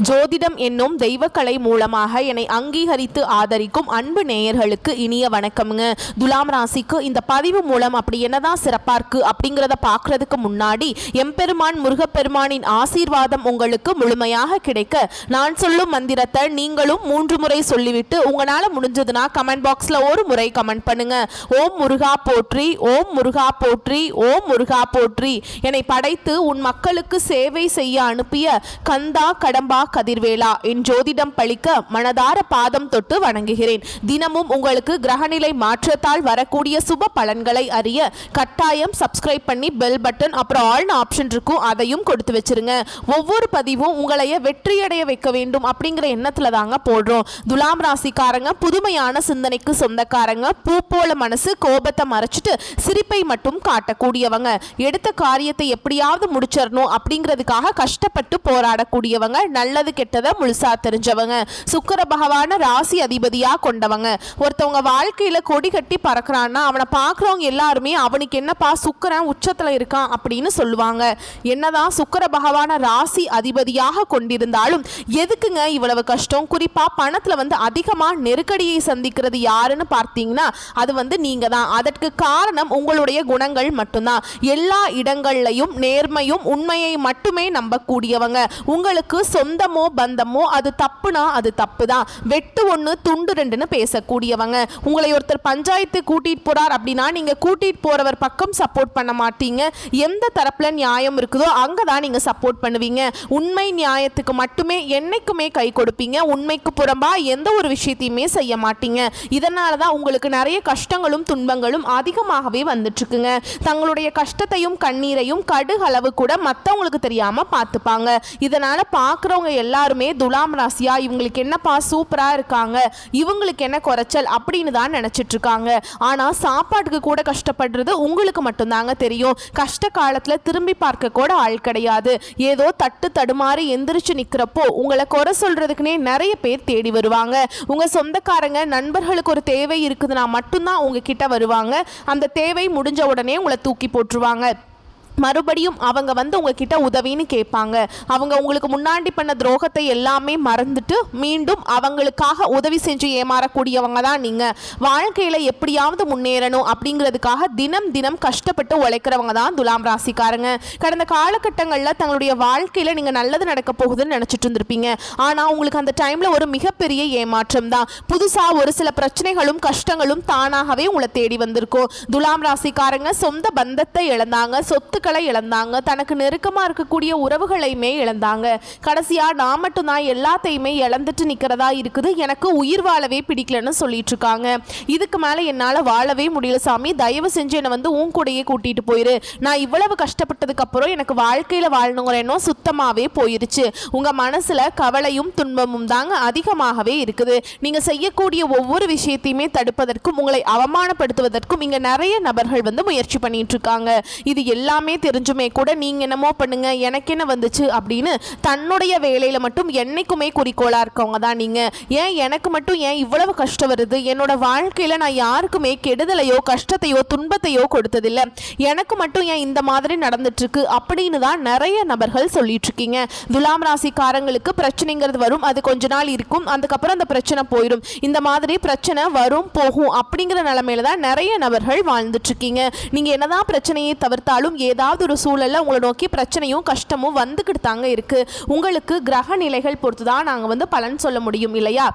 ஜோதிடம் என்னும் தெய்வக்கலை மூலமாக என்னை அங்கீகரித்து ஆதரிக்கும் அன்பு நேயர்களுக்கு இனிய வணக்கம்ங்க. துலாம் ராசிக்கு இந்த பதிவு மூலம் அப்படி என்னதான் சிறப்பா இருக்கு அப்படிங்கிறத பார்க்கறதுக்கு முன்னாடி எம்பெருமான் முருகப்பெருமானின் ஆசீர்வாதம் உங்களுக்கு முழுமையாக கிடைக்க நான் சொல்லும் மந்திரத்தை நீங்களும் 3 முறை சொல்லிவிட்டு உங்களால முடிஞ்சதுன்னா கமெண்ட் பாக்ஸ்ல ஒரு முறை கமெண்ட் பண்ணுங்க. ஓம் முருகா போற்றி, ஓம் முருகா போற்றி, ஓம் முருகா போற்றி. என்னை படைத்து உன் மக்களுக்கு சேவை செய்ய அனுப்பிய கந்தா கடம்பா கதிர்வேலா என் ஜோதிடம் பழிக்க மனதார பாதம் தொட்டு வணங்குகிறேன். தினமும் உங்களுக்கு கிரகநிலை மாற்றத்தால் வரக்கூடிய சுப பலன்களை அறிய கட்டாயம் சப்ஸ்கிரைப் பண்ணி பெல் பட்டன் அப்புறம் ஆல் ஆப்ஷன் இருக்கும், அதையும் கொடுத்து வச்சிருங்க. ஒவ்வொரு பதிவும் உங்களைய வெற்றியடைய வைக்க வேண்டும் அப்படிங்கிற எண்ணத்துல தாங்க போடுறோம். துலாம் ராசிக்காரங்க புதுமையான சிந்தனைக்கு சொந்தக்காரங்க. பூ போல மனசு, கோபத்தை மறைச்சிட்டு சிரிப்பை மட்டும் காட்டக்கூடியவங்க. எடுத்த காரியத்தை எப்படியாவது முடிச்சிடணும் அப்படிங்கிறதுக்காக கஷ்டப்பட்டு போராடக்கூடியவங்க. நல்லது கெட்டதை முழுசா தெரிஞ்சவங்க. சுக்கிர பகவான ராசி அதிபதியா கொண்டவங்க. ஒருத்தவங்க வாழ்க்கையில கொடி கட்டி பறக்கிறான்னா அவனை பார்க்குறவங்க எல்லாருமே அவனுக்கு என்னப்பா சுக்கிரன் உச்சத்துல இருக்கான் அப்படின்னு சொல்லுவாங்க. என்னதான் சுக்கிர பகவான ராசி அதிபதியாக கொண்டிருந்தாலும் எதுக்குங்க இவ்வளவு கஷ்டம்? குறிப்பா பணத்துல அதிகமா நெருக்கடியை சந்திக்கிறது யாருன்னு பார்த்தீங்கன்னா அது நீங்க தான். அதற்கு காரணம் உங்களுடைய குணங்கள் மட்டும்தான். எல்லா இடங்கள்லையும் நேர்மையும் உண்மையை மட்டுமே நம்பக்கூடியவங்க. உங்களுக்கு சொந்தமோ பந்தமோ அது தப்புனா அது தப்பு தான். வெட்டு ஒன்று துண்டு ரெண்டுன்னு பேசக்கூடியவங்க. உங்களை ஒருத்தர் பஞ்சாயத்து கூட்டிட்டு போறார் அப்படின்னா நீங்க கூட்டிட்டு போறவர் பக்கம் சப்போர்ட் பண்ண மாட்டீங்க. எந்த தரப்புல நியாயம் இருக்குதோ அங்கதான் நீங்க சப்போர்ட் பண்ணுவீங்க. உண்மை நியாயத்துக்கு மட்டுமே என்னைக்குமே கை கொடுப்பீங்க. உண்மைக்கு புறம்பா எந்த ஒரு விஷயத்தையுமே செய்ய மாட்டீங்க. இதனாலதான் உங்களுக்கு நிறைய கஷ்டங்களும் துன்பங்களும் அதிகமாகவே வந்துட்டு இருக்குங்க. தங்களுடைய கஷ்டத்தையும் கண்ணீரையும் கடுகளவு கூட மற்றவங்களுக்கு தெரியாம பார்த்துப்பாங்க. இதனால பார்க்குறவங்க எல்லாருமே துலாம் ராசியா இவங்களுக்கு என்னப்பா சூப்பரா இருக்காங்க, இவங்களுக்கு என்ன குறைச்சல் அப்படின்னு தான் நினைச்சிட்டு இருக்காங்க. ஆனா சாப்பாட்டுக்கு கூட கஷ்டப்படுறது உங்களுக்கு மட்டும்தாங்க தெரியும். கஷ்ட காலத்துல திரும்பி பார்க்க கூட ஆள் கிடையாது. ஏதோ தட்டு தடுமாறி எந்திரிச்சு நிக்கிறப்போ உங்களை குறை சொல்றதுக்குன்னே நிறைய பேர் தேடி வருவாங்க. உங்க சொந்தக்காரங்க நண்பர்களுக்கு ஒரு தேவை இருக்குதுன்னா மட்டும்தான் உங்ககிட்ட வருவாங்க. அந்த தேவை முடிஞ்ச உடனே உங்களை தூக்கி போட்டுருவாங்க. மறுபடியும் அவங்க உங்ககிட்ட உதவின்னு கேட்பாங்க. அவங்க உங்களுக்கு முன்னாடி பண்ண துரோகத்தை எல்லாமே மறந்துட்டு மீண்டும் அவங்களுக்காக உதவி செஞ்சு ஏமாறக்கூடியவங்க தான் நீங்க. வாழ்க்கையில எப்படியாவது முன்னேறணும் அப்படிங்கிறதுக்காக தினம் தினம் கஷ்டப்பட்டு உழைக்கிறவங்க தான் துலாம் ராசிக்காரங்க. கடந்த காலகட்டங்களில் தங்களுடைய வாழ்க்கையில நீங்க நல்லது நடக்க போகுதுன்னு நினைச்சிட்டு இருந்திருப்பீங்க. ஆனா உங்களுக்கு அந்த டைம்ல ஒரு மிகப்பெரிய ஏமாற்றம் தான். புதுசா ஒரு சில பிரச்சனைகளும் கஷ்டங்களும் தானாகவே உங்களை தேடி வந்திருக்கும். துலாம் ராசிக்காரங்க சொந்த பந்தத்தை இழந்தாங்க, சொத்து இழந்தாங்க, தனக்கு நெருக்கமா இருக்கக்கூடிய உறவுகளையுமே இழந்தாங்க. கடைசியா நான் மட்டும் தான் எல்லாத்தையுமே இழந்துட்டு நிக்கிறதா இருக்குது, எனக்கு உயிர் வாழவே பிடிக்கலன்னு சொல்லிட்டு இருக்காங்க. இதுக்கு மேல என்னால வாழவே முடியல சாமி, தயவு செஞ்சு என்னை உன் கூடயே கூட்டிட்டு போயிரு. நான் இவ்வளவு கஷ்டப்பட்டதுக்கு அப்புறம் எனக்கு வாழ்க்கையில வாழணுங்கிற எண்ணம் சுத்தமாவே போயிருச்சு. உங்க மனசுல கவலையும் துன்பமும் தாங்க அதிகமாகவே இருக்குது. நீங்க செய்யக்கூடிய ஒவ்வொரு விஷயத்தையுமே தடுப்பதற்கும் உங்களை அவமானப்படுத்துவதற்கும் இங்க நிறைய நபர்கள் முயற்சி பண்ணிட்டு இருக்காங்க. இது எல்லாமே தெரிஞ்சுமே கூட நீங்க என்னமோ பண்ணுங்க எனக்கு என்ன வந்துச்சு அப்படின்னு தன்னுடைய வேலையில மட்டும் என்னைக்குமே குறிக்கோளா இருக்கவங்க தான் நீங்க. ஏன் எனக்கு மட்டும் ஏன் இவ்வளவு கஷ்டம் வருது? என்னோட வாழ்க்கையில நான் யாருக்குமே கெடுதலையோ கஷ்டத்தையோ துன்பத்தையோ கொடுத்ததில்லை, எனக்கு மட்டும் ஏன் இந்த மாதிரி நடந்துட்டு இருக்கு அப்படின்னு தான் நிறைய நபர்கள் சொல்லிட்டு இருக்கீங்க. துலாம் ராசிக்காரங்களுக்கு பிரச்சனைங்கிறது வரும், அது கொஞ்ச நாள் இருக்கும், அதுக்கப்புறம் அந்த பிரச்சனை போயிடும். இந்த மாதிரி பிரச்சனை வரும் போகும் அப்படிங்கிற நிலைமையில தான் நிறைய நபர்கள் வாழ்ந்துட்டு இருக்கீங்க. நீங்க என்னதான் பிரச்சனையை தவிர்த்தாலும் ஏதாவது ஒரு சூழல்ல உங்களை நோக்கி பிரச்சனையும் கஷ்டமும் வந்துக்கிட்டு தாங்க இருக்கு. உங்களுக்கு கிரக நிலைகள் பொறுத்து தான் நாங்க பலன் சொல்ல முடியும் இல்லையா?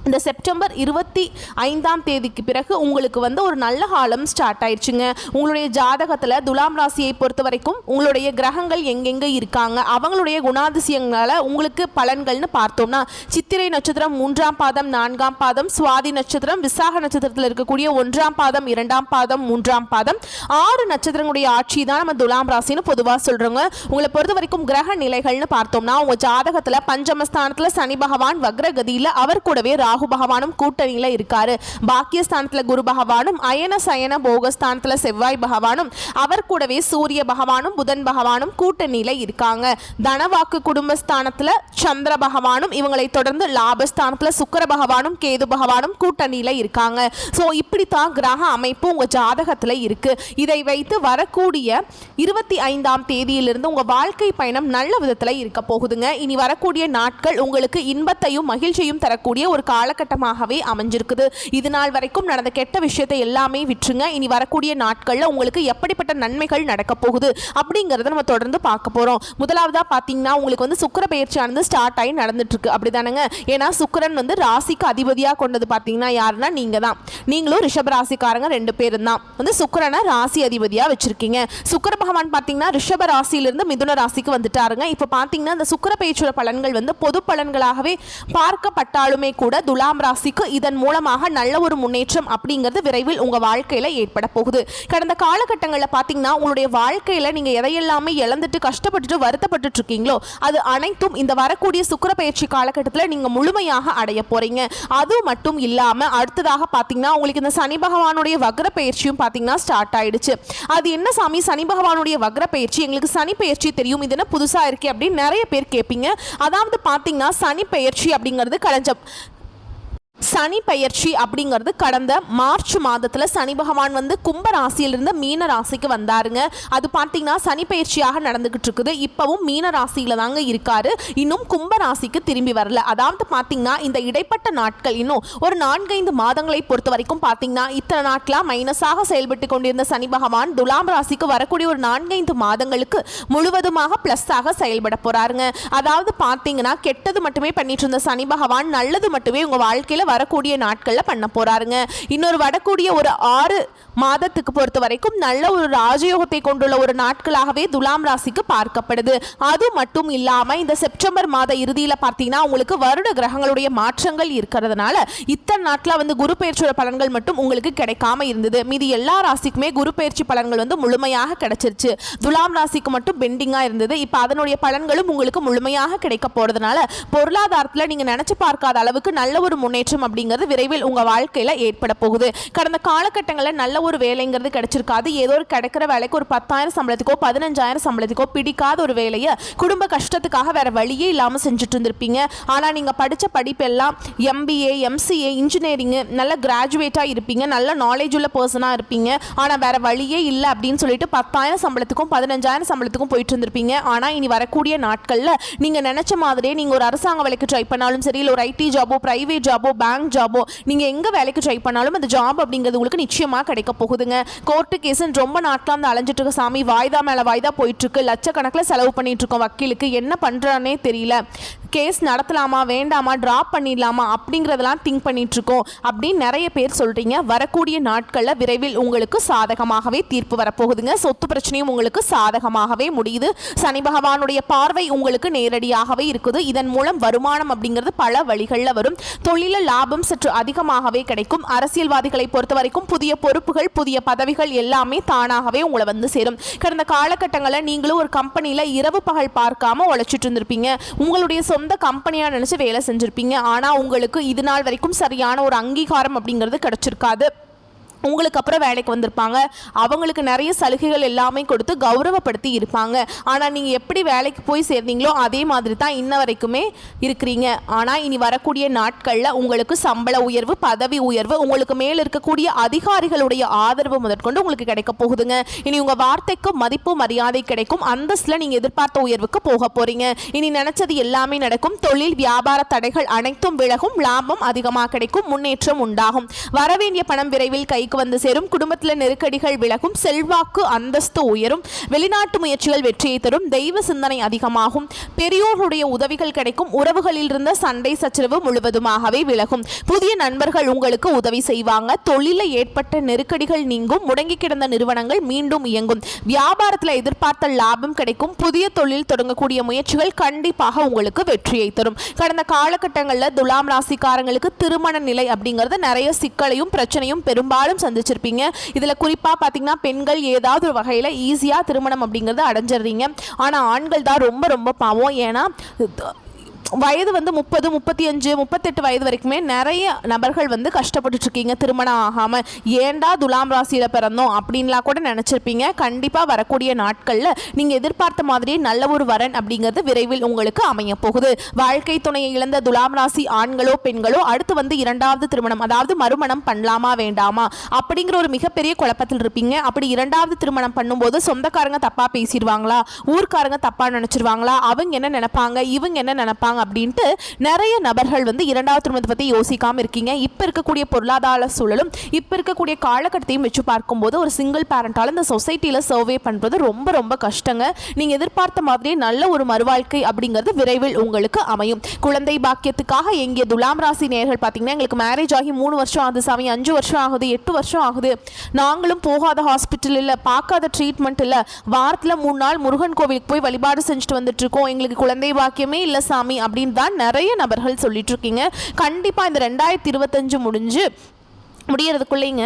இந்த செப்டம்பர் 25ஆம் தேதிக்கு பிறகு உங்களுக்கு ஒரு நல்ல காலம் ஸ்டார்ட் ஆயிடுச்சுங்க. உங்களுடைய ஜாதகத்தில் துலாம் ராசியை பொறுத்த வரைக்கும் உங்களுடைய கிரகங்கள் எங்கெங்கே இருக்காங்க, அவங்களுடைய குணாதிசயங்களால் உங்களுக்கு பலன்கள்னு பார்த்தோம்னா சித்திரை நட்சத்திரம் 3ஆம் பாதம் 4ஆம் பாதம், சுவாதி நட்சத்திரம் விசாக நட்சத்திரத்தில் இருக்கக்கூடிய 1ஆம் பாதம் 2ஆம் பாதம் 3ஆம் பாதம் 6 நட்சத்திரங்களுடைய ஆட்சி தான் நம்ம துலாம் ராசின்னு பொதுவாக சொல்கிறோங்க. உங்களை பொறுத்த வரைக்கும் கிரக நிலைகள்னு பார்த்தோம்னா உங்கள் ஜாதகத்தில் பஞ்சமஸ்தானத்தில் சனி பகவான் வக்ரகதியில் அவர் கூடவே ராகு பகவானும் கூட்டணியில இருக்காரு. பாக்கியஸ்தானத்துல குரு பகவானும், அயன சயன போகஸ்தானத்துல செவ்வாய் பகவானும், அவர் கூடவே சூரிய பகவானும் புதன் பகவானும் கூட்டணியில இருக்காங்க. தனவாக்கு குடும்பஸ்தானத்துல சந்திர பகவானும், இவங்களை தொடர்ந்து லாபஸ்தானத்துல சுக்கிர பகவானும் கேது பகவானும் கூட்டணியில இருக்காங்க. ஸோ இப்படித்தான் கிரக அமைப்பு உங்க ஜாதகத்துல இருக்கு. இதை வைத்து வரக்கூடிய 25ஆம் தேதியிலிருந்து உங்க வாழ்க்கை பயணம் நல்ல விதத்துல இருக்க போகுதுங்க. இனி வரக்கூடிய நாட்கள் உங்களுக்கு இன்பத்தையும் மகிழ்ச்சியும் தரக்கூடிய ஒரு காலகட்டமாகவே அமைஞ்சிருக்குது. இது நாள் வரைக்கும் நடந்த கெட்ட விஷயத்தை எல்லாமே விட்டுருங்க. இனி வரக்கூடிய நாட்கள்ல உங்களுக்கு எப்படிப்பட்ட நன்மைகள் நடக்க போகுது அப்படிங்கறத நம்ம தொடர்ந்து பார்க்க போறோம். முதலாவதா பாத்தீங்கன்னா உங்களுக்கு வந்து சுக்கிர பெயர்ச்சியானது ஸ்டார்ட் ஆகி நடந்துட்டு இருக்கு, அப்படிதானங்க? ஏன்னா சுக்கிரன் வந்து ராசிக்கு அதிபதியா கொண்டது பாத்தீங்கன்னா யாருன்னா நீங்க தான். நீங்களும் ரிஷப ராசிக்காரங்க 2 பேரும் தான் வந்து சுக்கிரனை ராசி அதிபதியா வச்சிருக்கீங்க. சுக்கிர பகவான் பாத்தீங்கன்னா ரிஷப ராசியிலிருந்து மிதுன ராசிக்கு வந்துட்டாருங்க. இப்ப பாத்தீங்கன்னா இந்த சுக்கிர பெயர்ச்சியோட பலன்கள் வந்து பொது பலன்களாகவே பார்க்கப்பட்டாலுமே கூட துலாம் ராசிக்கு இதன் மூலமாக நல்ல ஒரு முன்னேற்றம் அப்படிங்கிறது விரைவில் உங்க வாழ்க்கையில ஏற்பட போகுது. கடந்த காலகட்டங்களில் பாத்தீங்கன்னா உங்களுடைய வாழ்க்கையில நீங்க எதையெல்லாமே இழந்துட்டு கஷ்டப்பட்டுட்டு வருத்தப்பட்டு இருக்கீங்களோ அது அனைத்தும் இந்த வரக்கூடிய சுக்கிர பெயர்ச்சி காலகட்டத்தில் நீங்க முழுமையாக அடைய போறீங்க. அது மட்டும் இல்லாம அடுத்ததாக பாத்தீங்கன்னா உங்களுக்கு இந்த சனி பகவானுடைய வக்ர பெயர்ச்சியும் பாத்தீங்கன்னா ஸ்டார்ட் ஆயிடுச்சு. அது என்ன சாமி சனி பகவானுடைய வக்ர பெயர்ச்சி, எங்களுக்கு சனி பெயர்ச்சி தெரியும், இது என்ன புதுசா இருக்கே அப்படின்னு நிறைய பேர் கேட்பீங்க. அதாவது பாத்தீங்கன்னா சனி பெயர்ச்சி அப்படிங்கிறது சனி பெயர்ச்சி அப்படிங்கிறது கடந்த மார்ச் மாதத்துல சனி பகவான் வந்து கும்ப ராசியிலிருந்து மீன ராசிக்கு வந்தாருங்க. அது பார்த்தீங்கன்னா சனி பெயர்ச்சியாக நடந்துகிட்டு இருக்குது. இப்பவும் மீன ராசியில தாங்க இருக்காரு, இன்னும் கும்ப ராசிக்கு திரும்பி வரல. அதாவது பார்த்தீங்கன்னா இந்த இடைப்பட்ட நாட்கள் இன்னும் ஒரு 4-5 மாதங்களை பொறுத்த வரைக்கும் பார்த்தீங்கன்னா இத்தனை நாட்களா மைனஸாக செயல்பட்டு கொண்டிருந்த சனி பகவான் துலாம் ராசிக்கு வரக்கூடிய ஒரு 4-5 மாதங்களுக்கு முழுவதுமாக பிளஸ்ஸாக செயல்பட போறாருங்க. அதாவது பார்த்தீங்கன்னா கெட்டது மட்டுமே பண்ணிட்டு இருந்த சனி பகவான் நல்லது மட்டுமே உங்க வாழ்க்கையில வரக்கூடிய நாட்கள்ல பண்ண போறாருங்க. இன்னொரு வரக்கூடிய ஒரு 6 மாதத்துக்கு பொறுத்த வரைக்கும் நல்ல ஒரு ராஜயோகத்தை கொண்டுள்ள ஒரு நாட்களாகவே துலாம் ராசிக்கு பார்க்கப்படுது. அது மட்டும் இல்லாம இந்த செப்டம்பர் மாத இறுதியில பார்த்தீங்கன்னா உங்களுக்கு வருட கிரகங்களுடைய மாற்றங்கள் இருக்கிறதுனால இத்தனை நாட்களா வந்து குரு பெயர்ச்சியோட பலன்கள் மட்டும் உங்களுக்கு கிடைக்காம இருந்தது. மீதி எல்லா ராசிக்குமே குரு பெயர்ச்சி பலன்கள் வந்து முழுமையாக கிடைச்சிருச்சு. துலாம் ராசிக்கு மட்டும் பெண்டிங்கா இருந்தது. இப்ப அதனுடைய பலன்களும் உங்களுக்கு முழுமையாக கிடைக்க போறதுனால பொருளாதாரத்துல நீங்க நினைச்சு பார்க்காத அளவுக்கு நல்ல ஒரு முன்னேற்றம் அப்படிங்கிறது விரைவில் உங்க வாழ்க்கையில ஏற்பட போகுது. கடந்த காலகட்டங்களில் நல்ல ஒரு வேலைங்கிறது கிடைச்சிருக்காது. ஏதோ ஒரு கிடைக்கிற வேலைக்கு ஒரு 10,000 சம்பளத்துக்கோ 15,000 சம்பளத்துக்கோ பிடிக்காத ஒரு வேலையை குடும்ப கஷ்டத்துக்காக வேற வழியே இல்லாம செஞ்சுட்டு இருந்திருப்பீங்க. ஆனா நீங்க படிச்ச படிப்பெல்லாம் MBA MCA இன்ஜினியரிங் நல்ல கிராஜுவேட்டா இருப்பீங்க, நல்ல நாலேஜ் உள்ள பர்சனா இருப்பீங்க. ஆனா வேற வழியே இல்லை அப்படின்னு சொல்லிட்டு 10,000 சம்பளத்துக்கும் 15,000 சம்பளத்துக்கும் போயிட்டு இருந்திருப்பீங்க. ஆனா இனி வரக்கூடிய நாட்கள்ல நீங்க நினைச்ச மாதிரியே நீங்க ஒரு அரசாங்க வேலைக்கு ட்ரை பண்ணாலும் சரி, இல்லை ஒரு IT ஜாபோ பிரைவேட் ஜாபோ பேங்க் ஜாபோ நீங்க எங்க வேலைக்கு ட்ரை பண்ணாலும் அந்த ஜாப் அப்படிங்கிறது உங்களுக்கு நிச்சயமா கிடைக்க போகுதுங்க. கோர்ட்டு கேஸ்ன்னு ரொம்ப நாட்களா வந்து அலைஞ்சிட்டு இருக்க சாமி, வாய்தா மேல வாய்தா போயிட்டு இருக்கு, லட்சக்கணக்கில் செலவு பண்ணிட்டு இருக்கோம், வக்கீலுக்கு என்ன பண்றானே தெரியல, கேஸ் நடத்தலாமா வேண்டாமா டிராப் பண்ணிடலாமா அப்படிங்கிறதெல்லாம் திங்க் பண்ணிட்டு இருக்கோம் அப்படின்னு நிறைய பேர் சொல்றீங்க. வரக்கூடிய நாட்கள்ல விரைவில் உங்களுக்கு சாதகமாகவே தீர்ப்பு வரப்போகுதுங்க. சொத்து பிரச்சனையும் உங்களுக்கு சாதகமாகவே முடியுது. சனி பகவானுடைய பார்வை உங்களுக்கு நேரடியாகவே இருக்குது. இதன் மூலம் வருமானம் அப்படிங்கிறது பல வழிகளில் வரும். தொழில லாபம் சற்று அதிகமாகவே கிடைக்கும். அரசியல்வாதிகளை பொறுத்த வரைக்கும் புதிய பொறுப்புகள் புதிய பதவிகள் எல்லாமே தானாகவே உங்களை வந்து சேரும். கடந்த காலகட்டங்களில் நீங்களும் ஒரு கம்பெனியில இரவு பகல் பார்க்காம உழைச்சிட்டு இருந்திருப்பீங்க. உங்களுடைய சொந்த கம்பெனியா நினைச்சு வேலை செஞ்சிருப்பீங்க. ஆனா உங்களுக்கு இது நாள் வரைக்கும் சரியான ஒரு அங்கீகாரம் அப்படிங்கிறது கிடைச்சிருக்காது. உங்களுக்கு அப்புறம் வேலைக்கு வந்திருப்பாங்க, அவங்களுக்கு நிறைய சலுகைகள் எல்லாமே கொடுத்து கௌரவப்படுத்தி இருப்பாங்க. ஆனால் நீங்கள் எப்படி வேலைக்கு போய் சேர்ந்தீங்களோ அதே மாதிரி தான் இன்ன வரைக்குமே இருக்கிறீங்க. ஆனால் இனி வரக்கூடிய நாட்களில் உங்களுக்கு சம்பள உயர்வு பதவி உயர்வு உங்களுக்கு மேல் இருக்கக்கூடிய அதிகாரிகளுடைய ஆதரவு முதற்கொண்டு உங்களுக்கு கிடைக்க போகுதுங்க. இனி உங்கள் வார்த்தைக்கு மதிப்பு மரியாதை கிடைக்கும். அந்தஸ்தில் நீங்கள் எதிர்பார்த்த உயர்வுக்கு போக போறீங்க. இனி நினைச்சது எல்லாமே நடக்கும். தொழில் வியாபார தடைகள் அனைத்தும் விலகும். லாபம் அதிகமாக கிடைக்கும். முன்னேற்றம் உண்டாகும். வரவேண்டிய பணம் விரைவில் கைக்கு வந்து சேரும். குடும்பத்தில் நெருக்கடிகள் விலகும். செல்வாக்கு அந்தஸ்து உயரும். வெளிநாட்டு முயற்சிகள் வெற்றியை தரும். தெய்வ சிந்தனை அதிகமாகும். பெரியோருடைய உதவிகள் கிடைக்கும். உறவுகளில் இருந்த சண்டை சச்சரவு முழுவதுமாகவே விலகும். புதிய நண்பர்கள் உங்களுக்கு உதவி செய்வாங்க. தொழிலில் ஏற்பட்ட நெருக்கடிகள் நீங்கும். முடங்கி கிடந்த நிறுவனங்கள் மீண்டும் இயங்கும். வியாபாரத்தில் எதிர்பார்த்த லாபம் கிடைக்கும். புதிய தொழில் தொடங்கக்கூடிய முயற்சிகள் கண்டிப்பாக உங்களுக்கு வெற்றியை தரும். கடந்த காலகட்டங்களில் துலாம் ராசிக்காரங்களுக்கு திருமண நிலை அப்படிங்கிறது நிறைய சிக்கலையும் பிரச்சனையும் பெரும்பாலும் சந்திச்சிருப்பீங்க. இதுல குறிப்பா பாத்தீங்கன்னா பெண்கள் ஏதாவது ஒரு வகையில ஈஸியா திருமணம் அப்படிங்கறது அடைஞ்சிடுறீங்க. ஆனா ஆண்கள் தான் ரொம்ப ரொம்ப பாவம். ஏன்னா வயது வந்து 30, 35, 38 வயது வரைக்குமே நிறைய நபர்கள் வந்து கஷ்டப்பட்டுட்டு இருக்கீங்க திருமணம் ஆகாமல். ஏண்டா துலாம் ராசியில் பிறந்தோம் அப்படின்லாம் கூட நினச்சிருப்பீங்க. கண்டிப்பாக வரக்கூடிய நாட்களில் நீங்கள் எதிர்பார்த்த மாதிரியே நல்ல ஒரு வரன் அப்படிங்கிறது விரைவில் உங்களுக்கு அமைய போகுது. வாழ்க்கை துணையை இழந்த துலாம் ராசி ஆண்களோ பெண்களோ அடுத்து வந்து இரண்டாவது திருமணம், அதாவது மறுமணம் பண்ணலாமா வேண்டாமா அப்படிங்கிற ஒரு மிகப்பெரிய குழப்பத்தில் இருப்பீங்க. அப்படி இரண்டாவது திருமணம் பண்ணும்போது சொந்தக்காரங்க தப்பாக பேசிடுவாங்களா, ஊர்க்காரங்க தப்பாக நினச்சிருவாங்களா, அவங்க என்ன நினைப்பாங்க, இவங்க என்ன நினைப்பாங்க அப்படின்ட்டு நிறைய நபர்கள் வந்து இரண்டாவது திருமணத்தை பற்றி யோசிக்காமல் இருக்கீங்க. இப்போ இருக்கக்கூடிய பொருளாதார சூழலும் இப்போ இருக்கக்கூடிய காலகட்டத்தையும் வச்சு பார்க்கும்போது ஒரு சிங்கிள் பேரண்டால் இந்த சொசைட்டியில் சர்வே பண்ணுறது ரொம்ப ரொம்ப கஷ்டங்க. நீங்கள் எதிர்பார்த்த மாதிரியே நல்ல ஒரு மறுவாழ்க்கை அப்படிங்கிறது விரைவில் உங்களுக்கு அமையும். குழந்தை பாக்கியத்துக்காக எங்கிய துலாம் ராசி நேயர்கள் பார்த்தீங்கன்னா, எங்களுக்கு மேரேஜ் ஆகி 3 வருஷம் ஆகுது சாமி, 5 வருஷம் ஆகுது, 8 வருஷம் ஆகுது, நாங்களும் போகாத ஹாஸ்பிட்டல் இல்லை, பார்க்காத ட்ரீட்மெண்ட் இல்லை, வாரத்தில் 3 நாள் முருகன் கோவிலுக்கு போய் வழிபாடு செஞ்சுட்டு வந்துட்டு இருக்கோம், எங்களுக்கு குழந்தை பாக்கியமே இல்லை சாமி அப்படின்னு தான் நிறைய நபர்கள் சொல்லிட்டு இருக்கீங்க. கண்டிப்பாக இந்த 2025 முடியறதுக்குள்ளேங்க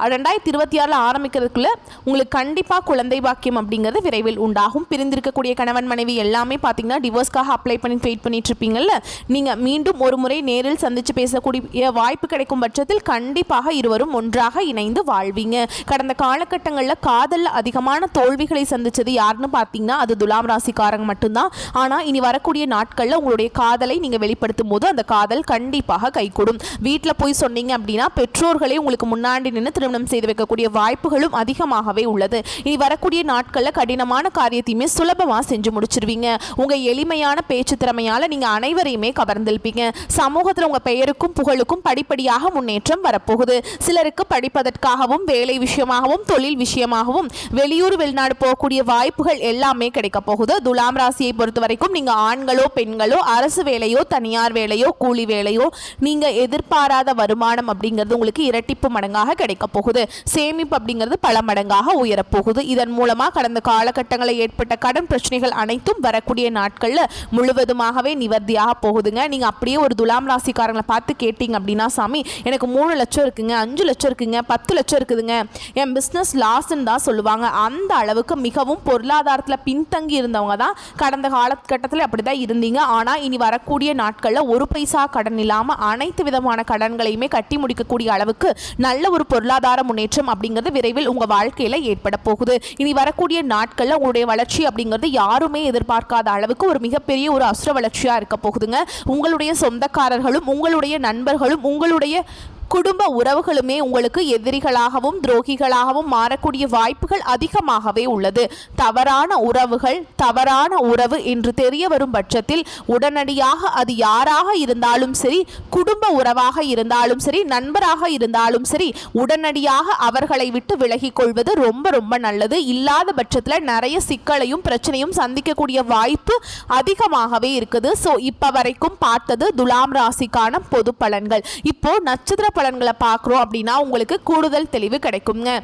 2026 ஆரம்பிக்கிறதுக்குள்ள உங்களுக்கு கண்டிப்பாக குழந்தை பாக்கியம் அப்படிங்கிறது விரைவில் உண்டாகும். பிரிந்திருக்கக்கூடிய கணவன் மனைவி எல்லாமே பார்த்தீங்கன்னா டிவோர்ஸ்க்காக அப்ளை பண்ணி வெயிட் பண்ணிட்டு இருப்பீங்கல்ல, நீங்கள் மீண்டும் ஒரு முறை நேரில் சந்தித்து பேசக்கூடிய வாய்ப்பு கிடைக்கும் பட்சத்தில் கண்டிப்பாக இருவரும் ஒன்றாக இணைந்து வாழ்வீங்க. கடந்த காலகட்டங்களில் காதலில் அதிகமான தோல்விகளை சந்தித்தது யாருன்னு பார்த்தீங்கன்னா அது துலாம் ராசிக்காரங்க மட்டும்தான். ஆனால் இனி வரக்கூடிய நாட்களில் உங்களுடைய காதலை நீங்கள் வெளிப்படுத்தும் போது அந்த காதல் கண்டிப்பாக கைகூடும். வீட்டில் போய் சொன்னீங்க அப்படின்னா பெற்றோர்கள் உங்களுக்கு முன்னாடி நின்று திருமணம் செய்து வைக்கக்கூடிய வாய்ப்புகளும் அதிகமாகவே உள்ளது. இனி வரக்கூடிய நாட்களில் கடினமான காரியத்தையுமே சுலபமாக செஞ்சு முடிச்சிருவீங்க. உங்கள் எளிமையான பேச்சு திறமையால் நீங்கள் அனைவரையுமே கவர்ந்திருப்பீங்க. சமூகத்தில் உங்கள் பெயருக்கும் புகழுக்கும் படிப்படியாக முன்னேற்றம் வரப்போகுது. சிலருக்கு படிப்பதற்காகவும் வேலை விஷயமாகவும் தொழில் விஷயமாகவும் வெளியூர் வெளிநாடு போகக்கூடிய வாய்ப்புகள் எல்லாமே கிடைக்க போகுது. துலாம் ராசியை பொறுத்த வரைக்கும் நீங்கள் ஆண்களோ பெண்களோ அரசு வேலையோ தனியார் வேலையோ கூலி வேலையோ நீங்கள் எதிர்பாராத வருமானம் அப்படிங்கிறது உங்களுக்கு இரட்டிப்பு மடங்காக கிடைக்க போகுது. சேமிப்பு அப்படிங்கிறது பல மடங்காக உயரப்போகுது. இதன் மூலமாக கடந்த காலகட்டங்களில் ஏற்பட்ட கடன் பிரச்சனைகள் அனைத்தும் வரக்கூடிய நாட்களில் முழுவதுமாகவே நிவர்த்தியாக போகுதுங்க. நீங்கள் அப்படியே ஒரு துலாம் ராசிக்காரங்களை பார்த்து கேட்டீங்க அப்படின்னா, சாமி எனக்கு 3 லட்சம் இருக்குங்க, 5 லட்சம் இருக்குங்க, 10 லட்சம் இருக்குதுங்க, என் பிஸ்னஸ் லாஸ்ன்னு தான் சொல்லுவாங்க. அந்த அளவுக்கு மிகவும் பொருளாதாரத்தில் பின்தங்கி இருந்தவங்க தான் கடந்த காலகட்டத்தில் அப்படி தான் இருந்தீங்க. ஆனால் இனி வரக்கூடிய நாட்களில் ஒரு பைசா கடன் இல்லாமல் அனைத்து விதமான கடன்களையுமே கட்டி முடிக்கக்கூடிய அளவுக்கு நல்ல ஒரு பொருளாதார முன்னேற்றம் அப்படிங்கிறது விரைவில் உங்க வாழ்க்கையில ஏற்பட போகுது. இனி வரக்கூடிய நாட்கள்ல உங்களுடைய வளர்ச்சி அப்படிங்கிறது யாருமே எதிர்பார்க்காத அளவுக்கு ஒரு மிகப்பெரிய ஒரு அசுர வளர்ச்சியா இருக்க போகுதுங்க. உங்களுடைய சொந்தக்காரர்களும் உங்களுடைய நண்பர்களும் உங்களுடைய குடும்ப உறவுகளுமே உங்களுக்கு எதிரிகளாகவும் துரோகிகளாகவும் மாறக்கூடிய வாய்ப்புகள் அதிகமாகவே உள்ளது. தவறான உறவுகள் தவறான உறவு என்று தெரிய வரும் பட்சத்தில் உடனடியாக அது யாராக இருந்தாலும் சரி, குடும்ப உறவாக இருந்தாலும் சரி, நண்பராக இருந்தாலும் சரி, உடனடியாக அவர்களை விட்டு விலகிக் கொள்வது ரொம்ப ரொம்ப நல்லது. இல்லாத பட்சத்தில் நிறைய சிக்கலையும் பிரச்சனையும் சந்திக்கக்கூடிய வாய்ப்பு அதிகமாகவே இருக்குது. ஸோ இப்போ வரைக்கும் பார்த்தது துலாம் ராசிக்கான பொது பலன்கள். இப்போ நட்சத்திர பலன்களை பார்க்குறோம் அப்படின்னா உங்களுக்கு கூடுதல் தெளிவு கிடைக்குங்க.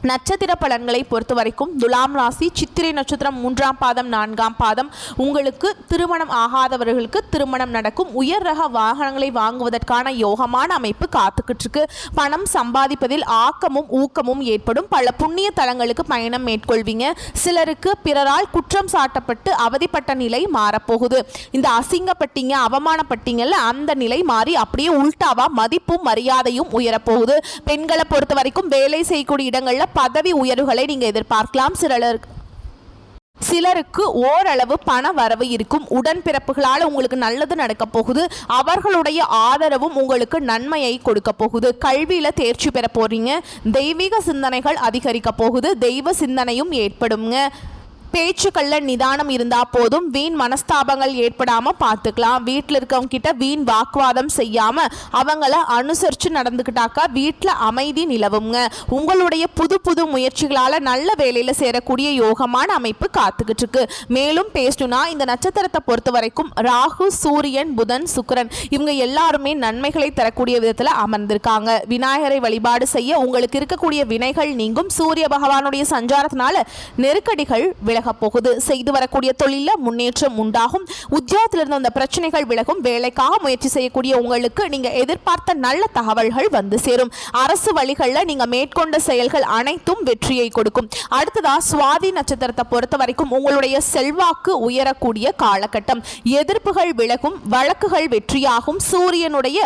நட்சத்திர பலன்களை பொறுத்த வரைக்கும் துலாம் ராசி சித்திரை நட்சத்திரம் 3ஆம் பாதம் 4ஆம் பாதம் உங்களுக்கு திருமணம் ஆகாதவர்களுக்கு திருமணம் நடக்கும். உயர் ரக வாகனங்களை வாங்குவதற்கான யோகமான அமைப்பு காத்துக்கிட்டு இருக்கு. பணம் சம்பாதிப்பதில் ஆக்கமும் ஊக்கமும் ஏற்படும். பல புண்ணிய தலங்களுக்கு பயணம் மேற்கொள்வீங்க. சிலருக்கு பிறரால் குற்றம் சாட்டப்பட்டு அவதிப்பட்ட நிலை மாறப்போகுது. இந்த அசிங்கப்பட்டீங்க அவமானப்பட்டீங்கல்ல, அந்த நிலை மாறி அப்படியே உல்டாவா மதிப்பும் மரியாதையும் உயரப்போகுது. பெண்களை பொறுத்த வரைக்கும் வேலை செய்யக்கூடிய இடங்கள்ல பதவி உயர்வுகளை நீங்க எதிர்பார்க்கலாம். சிலருக்கு ஓரளவு பண வரவு இருக்கும். உடன்பிறப்புகளால் உங்களுக்கு நல்லது நடக்க போகுது. அவர்களுடைய ஆதரவும் உங்களுக்கு நன்மையை கொடுக்க போகுது. கல்வியில தேர்ச்சி பெற போறீங்க. தெய்வீக சிந்தனைகள் அதிகரிக்க போகுது. தெய்வ சிந்தனையும் ஏற்படுங்க. பேச்சுக்களில் நிதானம் இருந்தால் போதும். வீண் மனஸ்தாபங்கள் ஏற்படாமல் பார்த்துக்கலாம். வீட்டில் இருக்கவங்க கிட்ட வீண் வாக்குவாதம் செய்யாமல் அவங்கள அனுசரித்து நடந்துக்கிட்டாக்கா வீட்டில் அமைதி நிலவுங்க. உங்களுடைய புது புது முயற்சிகளால் நல்ல வேலையில் சேரக்கூடிய யோகமான அமைப்பு காத்துக்கிட்டு இருக்கு. மேலும் பேசணும்னா இந்த நட்சத்திரத்தை பொறுத்த வரைக்கும் ராகு, சூரியன், புதன், சுக்கிரன் இவங்க எல்லாருமே நன்மைகளை தரக்கூடிய விதத்தில் அமர்ந்திருக்காங்க. விநாயகரை வழிபாடு செய்ய உங்களுக்கு இருக்கக்கூடிய வினைகள் நீங்கும். சூரிய பகவானுடைய சஞ்சாரத்தினால நெருக்கடிகள் விலக விலக போகுது. செய்து வரக்கூடிய தொழிலில் முன்னேற்றம் உண்டாகும். உத்தியோகத்திலிருந்து அந்த பிரச்சனைகள் விலகும். வேலைக்காக முயற்சி செய்யக்கூடிய உங்களுக்கு நீங்க எதிர்பார்த்த நல்ல தகவல்கள் வந்து சேரும். அரசு வழிகளில் நீங்க மேற்கொண்ட செயல்கள் அனைத்தும் வெற்றியை கொடுக்கும். அடுத்ததா சுவாதி நட்சத்திரத்தை பொறுத்த வரைக்கும் உங்களுடைய செல்வாக்கு உயரக்கூடிய காலகட்டம். எதிர்ப்புகள் விலகும். வழக்குகள் வெற்றியாகும். சூரியனுடைய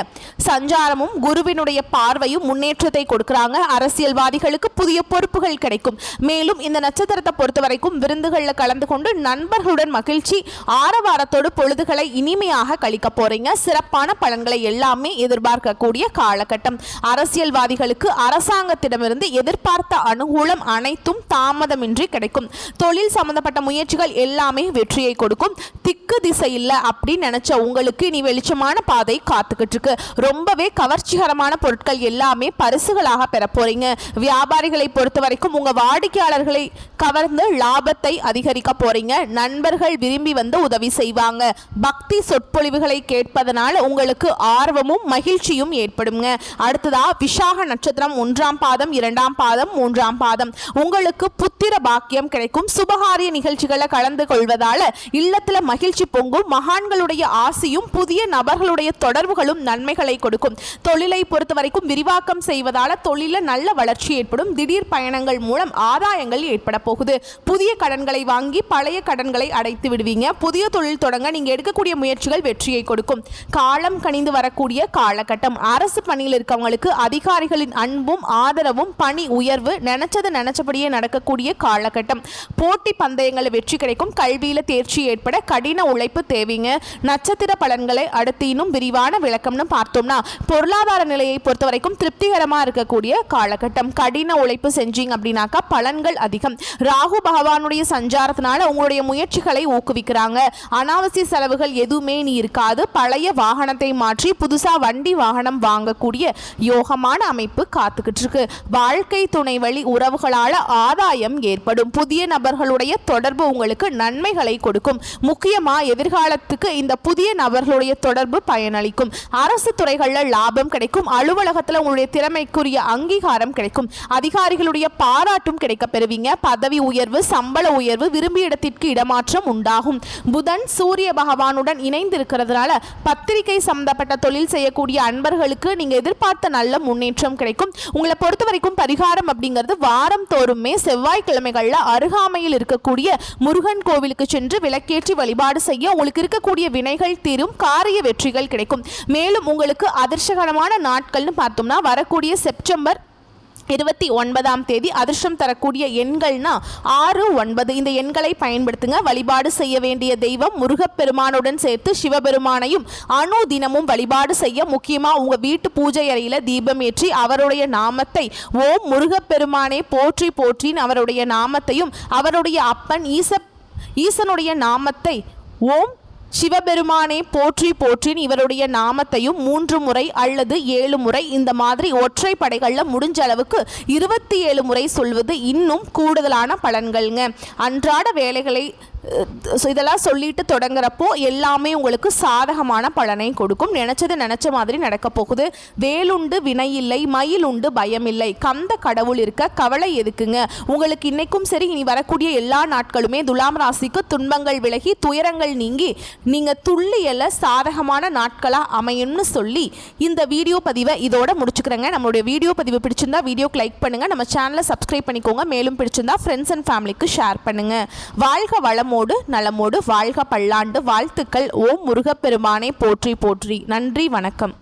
சஞ்சாரமும் குருவினுடைய பார்வையும் முன்னேற்றத்தை கொடுக்கிறாங்க. அரசியல்வாதிகளுக்கு புதிய பொறுப்புகள் கிடைக்கும். மேலும் இந்த நட்சத்திரத்தை பொறுத்த வரைக்கும் விருந்துகளில் கலந்து கொண்டு நண்பர்களுடன் மகிழ்ச்சி ஆரவாரத்தோடு பொழுதுகளை இனிமையாக கழிக்க போறீங்க. சிறப்பான பலன்களை எல்லாமே எதிர்பார்க்கக்கூடிய காலகட்டம். அரசியல்வாதிகளுக்கு அரசாங்கத்திடமிருந்து எதிர்பார்த்த அனுகூலம் அனைத்தும் தாமதமின்றி கிடைக்கும். தொழில் சம்பந்தப்பட்ட முயற்சிகள் எல்லாமே வெற்றியை கொடுக்கும். திக்கு திசை இல்லை அப்படின்னு நினைச்ச உங்களுக்கு இனி வெளிச்சமான பாதை காத்துக்கிட்டு இருக்கு. ரொம்பவே கவர்ச்சிகரமான பொருட்கள் எல்லாமே பரிசுகளாக பெற போறீங்க. வியாபாரிகளை பொறுத்த வரைக்கும் உங்க வாடிக்கையாளர்களை கவர்ந்து லாபத்தை அதிகரிக்க போறீங்க. நண்பர்கள் விரும்பி வந்து உதவி செய்வாங்க. பக்தி சொற்பொழிவுகளை கேட்பதனால உங்களுக்கு ஆர்வமும் மகிழ்ச்சியும் ஏற்படுங்க. அடுத்ததா விசாக நட்சத்திரம் 1ஆம் பாதம் 2ஆம் பாதம் 3ஆம் பாதம் உங்களுக்கு புத்திர பாக்கியம் கிடைக்கும். சுபகாரிய நிகழ்ச்சிகளை கலந்து கொள்வதால இல்லத்துல மகிழ்ச்சி பொங்கும். மகான்களுடைய ஆசையும் புதிய நபர்களுடைய தொடர்புகளும் நன்மைகளை கொடுக்கும். தொழிலை பொறுத்த வரைக்கும் விரிவாக்கம் செய்வதால தொழில நல்ல வளர்ச்சி ஏற்படும். திடீர் பயணங்கள் மூலம் ஆதாயங்கள் ஏற்பட போகுது. புதிய கடன்களை வாங்கி பழைய கடன்களை அடைத்து விடுவீங்க. புதிய தொழில் தொடங்க நீங்க எடுக்கக்கூடிய முயற்சிகள் வெற்றியை கொடுக்கும். காலம் கனிந்து வரக்கூடிய காலகட்டம். அரசு பணியில் இருக்கவங்களுக்கு அதிகாரிகளின் அன்பும் ஆதரவும் பணி உயர்வு நினைச்சபடியே நடக்கக்கூடிய காலகட்டம். போட்டி பந்தயங்களில் வெற்றி கிடைக்கும். கல்வியில தேர்ச்சி ஏற்பட கடின உழைப்பு தேவைங்க. நட்சத்திர பலன்களை அடுத்து இன்னும் விரிவான விளக்கம்னு பார்த்தோம்னா பொருளாதார நிலையை பொறுத்த வரைக்கும் திருப்திகரமாக இருக்கக்கூடிய காலகட்டம். கடின உழைப்பு செஞ்சீங்க அப்படின்னாக்கா பலன்கள் அதிகம். ராகு பகவானுடைய சஞ்சாரத்தினால உங்களுடைய முயற்சிகளை ஊக்குவிக்கிறாங்க. அனாவசிய செலவுகள் எதுவுமே நீ இருக்காது. பழைய வாகனத்தை மாற்றி புதுசா வண்டி வாகனம் வாங்கக்கூடிய யோகமான அமைப்பு காத்துக்கிட்டு இருக்கு. வாழ்க்கை துணை வழி உறவுகளால ஆதாயம் ஏற்படும். புதிய நபர்களுடைய தொடர்பு உங்களுக்கு நன்மைகளை கொடுக்கும். முக்கியமா எதிர்காலத்துக்கு இந்த புதிய நபர்களுடைய தொடர்பு பயனளிக்கும். அரசு துறைகளில் லாபம் கிடைக்கும். அலுவலகத்தில் உங்களுடைய திறமைக்குரிய அங்கீகாரம் கிடைக்கும். அதிகாரிகளுடைய பாராட்டும் கிடைக்க பெறுவீங்க. பதவி உயர்வு, சம்பள உயர்வு, விரும்பிய இடத்திற்கு இடமாற்றம் உண்டாகும். புதன் சூரிய பகவானுடன் இணைந்து இருக்கிறதுனால பத்திரிகை சம்பந்தப்பட்ட தொழில் செய்யக்கூடிய அன்பர்களுக்கு நீங்க எதிர்பார்த்த நல்ல முன்னேற்றம் கிடைக்கும். உங்களை பொறுத்த வரைக்கும் பரிகாரம் அப்படிங்கிறது வாரம் தோறுமே செவ்வாய்க்கிழமைகள்ல அருகாமையில் இருக்கக்கூடிய முருகன் கோவிலுக்கு சென்று விளக்கேற்றி வழிபாடு செய்ய உங்களுக்கு இருக்கக்கூடிய வினைகள் தீரும். காரிய வெற்றிகள் கிடைக்கும். மேலும் உங்களுக்கு அதிர்ஷ்டகரமான நாட்கள்னு பார்த்தோம்னா வரக்கூடிய செப்டம்பர் 29ஆம் தேதி அதிர்ஷ்டம் தரக்கூடிய எண்கள்னா 6, 9 இந்த எண்களை பயன்படுத்துங்க. வழிபாடு செய்ய வேண்டிய தெய்வம் முருகப்பெருமானுடன் சேர்த்து சிவபெருமானையும் தினமும் வழிபாடு செய்ய முக்கியமா உங்க வீட்டு பூஜை அறையில தீபம் ஏற்றி அவருடைய நாமத்தை ஓம் முருகப்பெருமானே போற்றி போற்றின் அவருடைய நாமத்தையும் அவருடைய அப்பன் ஈசனுடைய நாமத்தை ஓம் சிவபெருமானே போற்றி போற்றின் இவருடைய நாமத்தையும் 3 முறை அல்லது 7 முறை இந்த மாதிரி ஒற்றை படைகளில் முடிஞ்ச அளவுக்கு 27 முறை சொல்வது இன்னும் கூடுதலான பலன்கள்ங்க. அன்றாட வேலைகளை இதெல்லாம் சொல்லிட்டு தொடங்குறப்போ எல்லாமே உங்களுக்கு சாதகமான பலனை கொடுக்கும். நினைச்ச மாதிரி நடக்க போகுது. வேலுண்டு வினை இல்லை, மயில் உண்டு பயம் இல்லை. கந்த கடவுள் இருக்க கவலை எதுக்குங்க. உங்களுக்கு இன்னைக்கும் சரி இனி வரக்கூடிய எல்லா நாட்களுமே துலாம் ராசிக்கு துன்பங்கள் விலகி துயரங்கள் நீங்கி நீங்க துள்ளியல சாதகமான நாட்களா அமையும்னு சொல்லி இந்த வீடியோ பதிவை இதோட முடிச்சுக்கிறேங்க. நம்மளுடைய வீடியோ பதிவு பிடிச்சிருந்தா வீடியோக்கு லைக் பண்ணுங்க. நம்ம சேனலை சப்ஸ்கிரைப் பண்ணிக்கோங்க. மேலும் பிடிச்சிருந்தா ஃப்ரெண்ட்ஸ் அண்ட் ஃபேமிலிக்கு ஷேர் பண்ணுங்க. வாழ்க வளமோடு நலமோடு வாழ்க பல்லாண்டு. வாழ்த்துக்கள். ஓம் முருகப்பெருமானை போற்றி போற்றி. நன்றி, வணக்கம்.